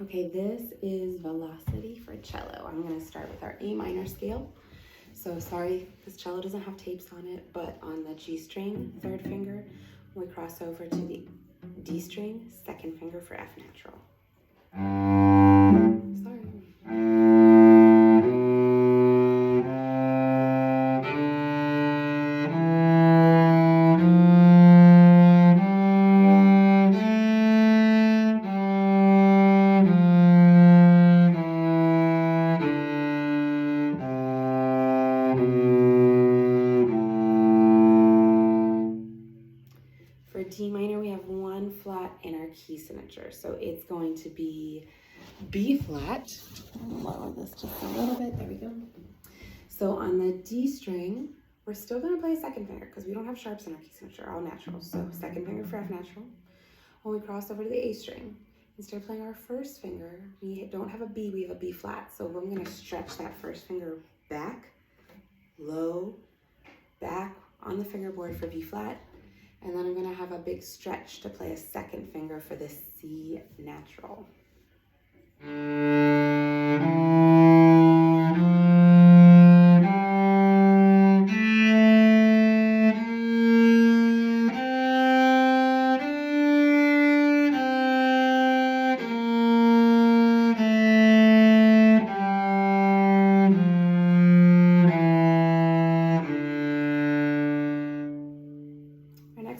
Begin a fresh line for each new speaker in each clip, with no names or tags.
Okay, this is velocity for cello. I'm going to start with our A minor scale. So sorry, this cello doesn't have tapes on it, but on the G string, third finger, we cross over to the D string, second finger for F natural. Sorry. For D minor, we have one flat in our key signature. So it's going to be B flat. Lower this just a little bit. There we go. So on the D string, we're still going to play a second finger because we don't have sharps in our key signature, all naturals. So second finger for F natural. When we cross over to the A string, instead of playing our first finger, we don't have a B, we have a B flat. So I'm going to stretch that first finger back, low, back on the fingerboard for B flat. And then I'm going to have a big stretch to play a second finger for the C natural.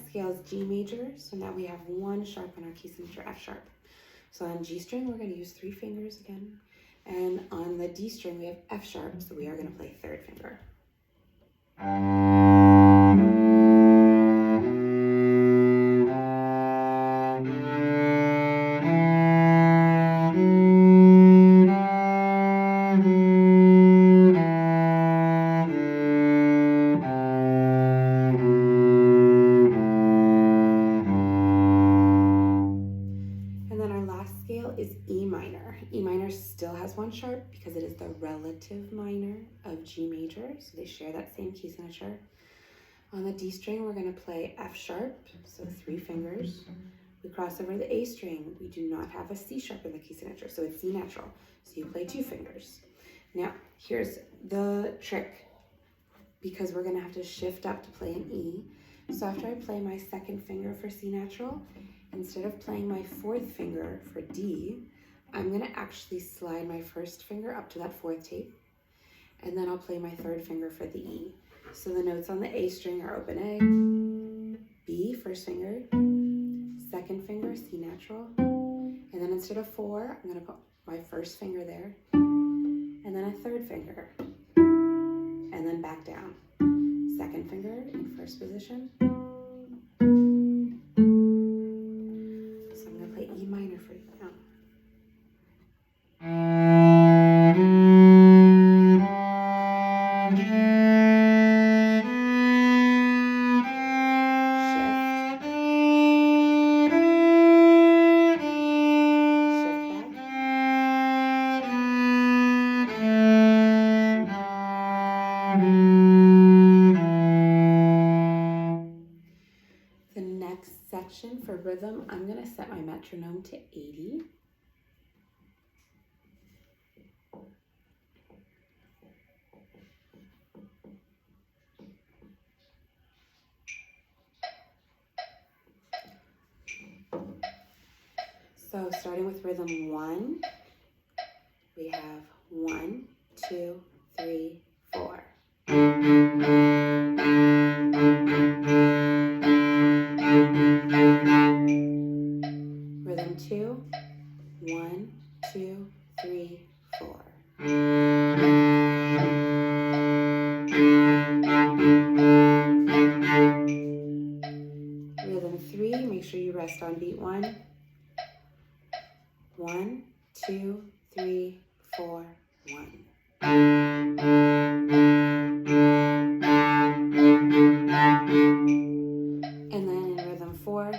Scale is G major, so now we have one sharp on our key signature, F sharp. So on G string, we're going to use 3 fingers again, and on the D string, we have F sharp, so we are going to play third finger. Is E minor. E minor still has one sharp because it is the relative minor of G major, so they share that same key signature. On the D string, we're going to play F sharp, so 3 fingers. We cross over to the A string. We do not have a C sharp in the key signature, so it's C natural, so you play 2 fingers. Now, here's the trick, because we're going to have to shift up to play an E. So after I play my second finger for C natural, instead of playing my 4th finger for D, I'm going to actually slide my first finger up to that 4th tape, and then I'll play my 3rd finger for the E. So the notes on the A string are open A, B, first finger, second finger, C natural, and then instead of 4, I'm going to put my first finger there, and then a 3rd finger, and then back down. Second finger in first position. E minor for you now. The next section for rhythm, I'm going to set my metronome to 80. So starting with rhythm 1, we have 1, 2, 3, 4. Rhythm 2, 1, 2, 3, 4. Rhythm 3, make sure you rest on beat 1. 1, 2, 3, 4, 1. And then in rhythm 4,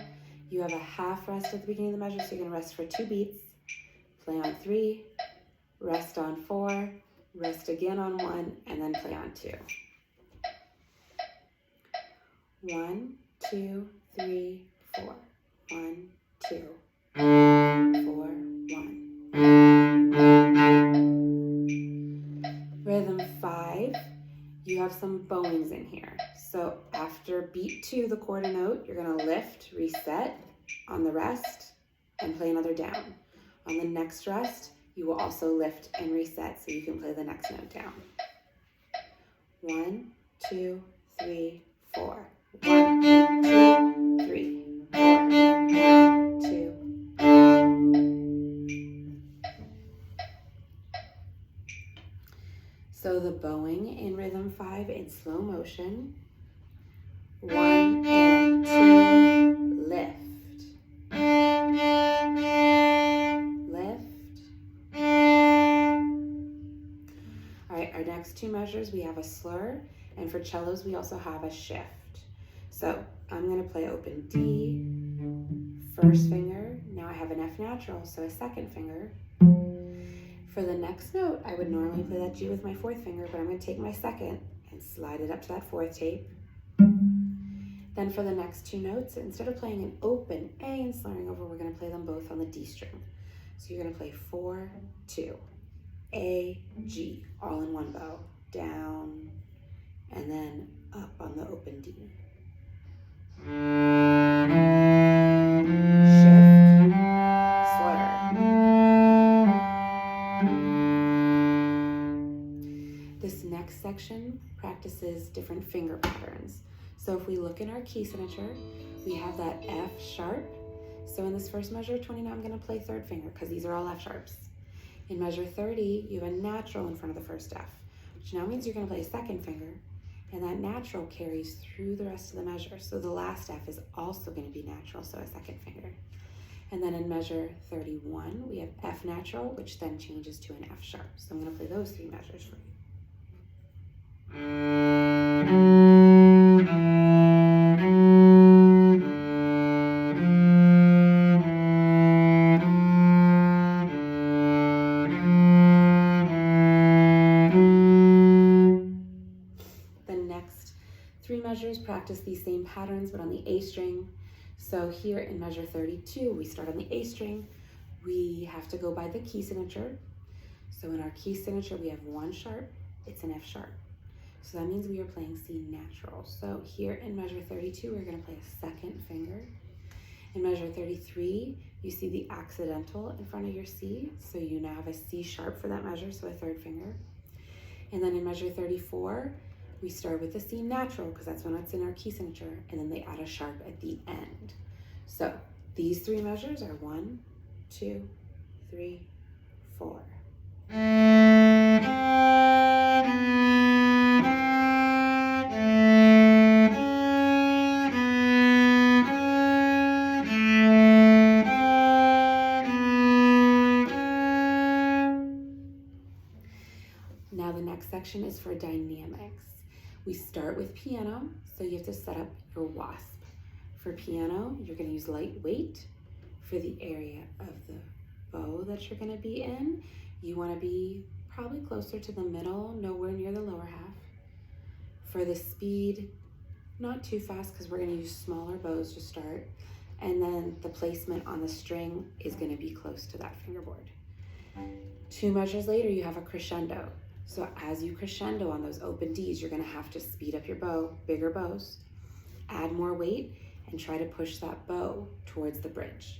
you have a half rest at the beginning of the measure, so you're going to rest for 2 beats, play on 3, rest on 4, rest again on 1, and then play on 2. 1, 2, 3, 4. 1, 2, 4, 1. some bowings in here. So after beat 2, the quarter note, you're gonna lift, reset on the rest, and play another down. On the next rest, you will also lift and reset so you can play the next note down. 1, 2, 3, 4. 1, 2, 3, 4. 1, 2. So the bowing in rhythm 5 in slow motion. 1 and 2, lift. All right, our next 2 measures, we have a slur, and for cellos, we also have a shift. So I'm gonna play open D, first finger. Now I have an F natural, so a second finger. For the next note, I would normally play that G with my 4th finger, but I'm gonna take my 2nd and slide it up to that 4th tape. Then for the next 2 notes, instead of playing an open A and slurring over, we're gonna play them both on the D string. So you're gonna play 4, 2, A, G, all in one bow, down, and then up on the open D. Shift, slur. This next section practices different finger patterns. So if we look in our key signature, we have that F sharp. So in this first measure, 29, I'm gonna play 3rd finger because these are all F sharps. In measure 30, you have a natural in front of the first F, which now means you're gonna play a 2nd finger, and that natural carries through the rest of the measure. So the last F is also gonna be natural, so a 2nd finger. And then in measure 31, we have F natural, which then changes to an F sharp. So I'm gonna play those 3 measures for you. The next 3 measures practice these same patterns, but on the A string. So here in measure 32, we start on the A string. We have to go by the key signature. So in our key signature, we have 1 sharp, it's an F sharp. So that means we are playing C natural. So here in measure 32, we're gonna play a 2nd finger. In measure 33, you see the accidental in front of your C. So you now have a C sharp for that measure, so a 3rd finger. And then in measure 34, we start with the C natural because that's when it's in our key signature, and then they add a sharp at the end. So these 3 measures are 1, 2, 3, 4. Now the next section is for dynamics. We start with piano, so you have to set up your wasp. For piano, you're gonna use lightweight. For the area of the bow that you're gonna be in, you wanna be probably closer to the middle, nowhere near the lower half. For the speed, not too fast because we're gonna use smaller bows to start. And then the placement on the string is gonna be close to that fingerboard. 2 measures later, you have a crescendo. So as you crescendo on those open Ds, you're gonna have to speed up your bow, bigger bows, add more weight, and try to push that bow towards the bridge.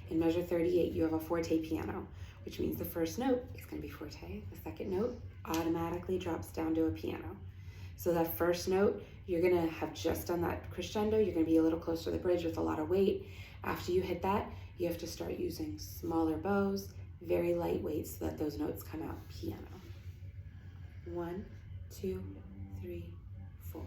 In measure 38, you have a forte piano, which means the first note is gonna be forte. The second note automatically drops down to a piano. So that first note, you're gonna have just done that crescendo, you're gonna be a little closer to the bridge with a lot of weight. After you hit that, you have to start using smaller bows, very lightweight, so that those notes come out piano. 1, 2, 3, 4.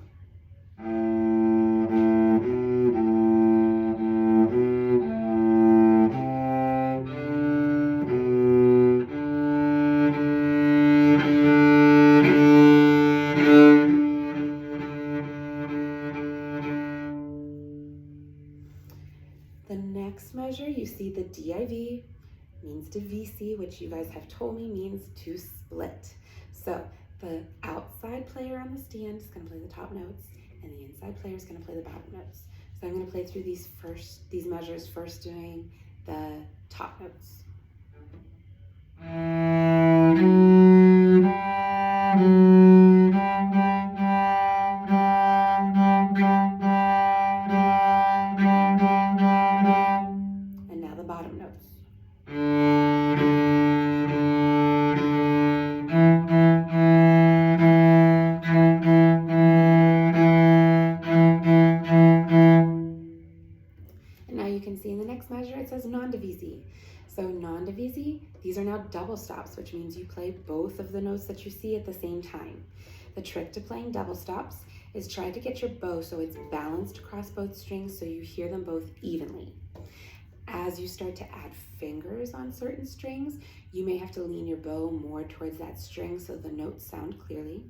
The next measure, you see the DIV means to VC, which you guys have told me means to split. So the outside player on the stand is going to play the top notes, and the inside player is going to play the bottom notes. So I'm going to play through these measures, first doing the top notes. the bottom notes. And now you can see in the next measure it says non-divisi. So non-divisi, these are now double stops, which means you play both of the notes that you see at the same time. The trick to playing double stops is try to get your bow so it's balanced across both strings so you hear them both evenly. As you start to add fingers on certain strings, you may have to lean your bow more towards that string so the notes sound clearly.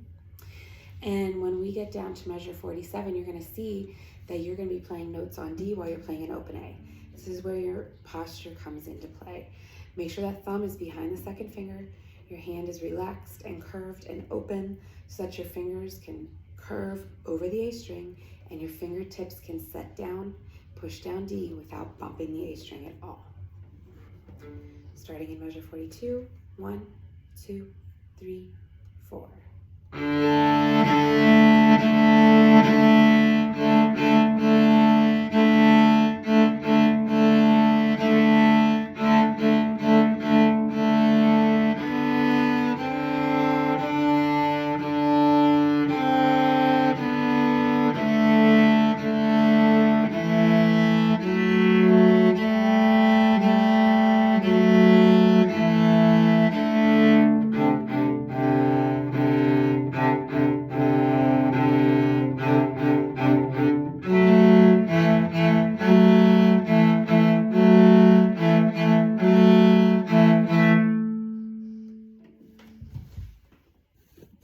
And when we get down to measure 47, you're going to see that you're going to be playing notes on D while you're playing an open A. This is where your posture comes into play. Make sure that thumb is behind the second finger, your hand is relaxed and curved and open so that your fingers can curve over the A string and your fingertips can set down, push down D without bumping the A string at all. Starting in measure 42, 1, 2, 3, 4.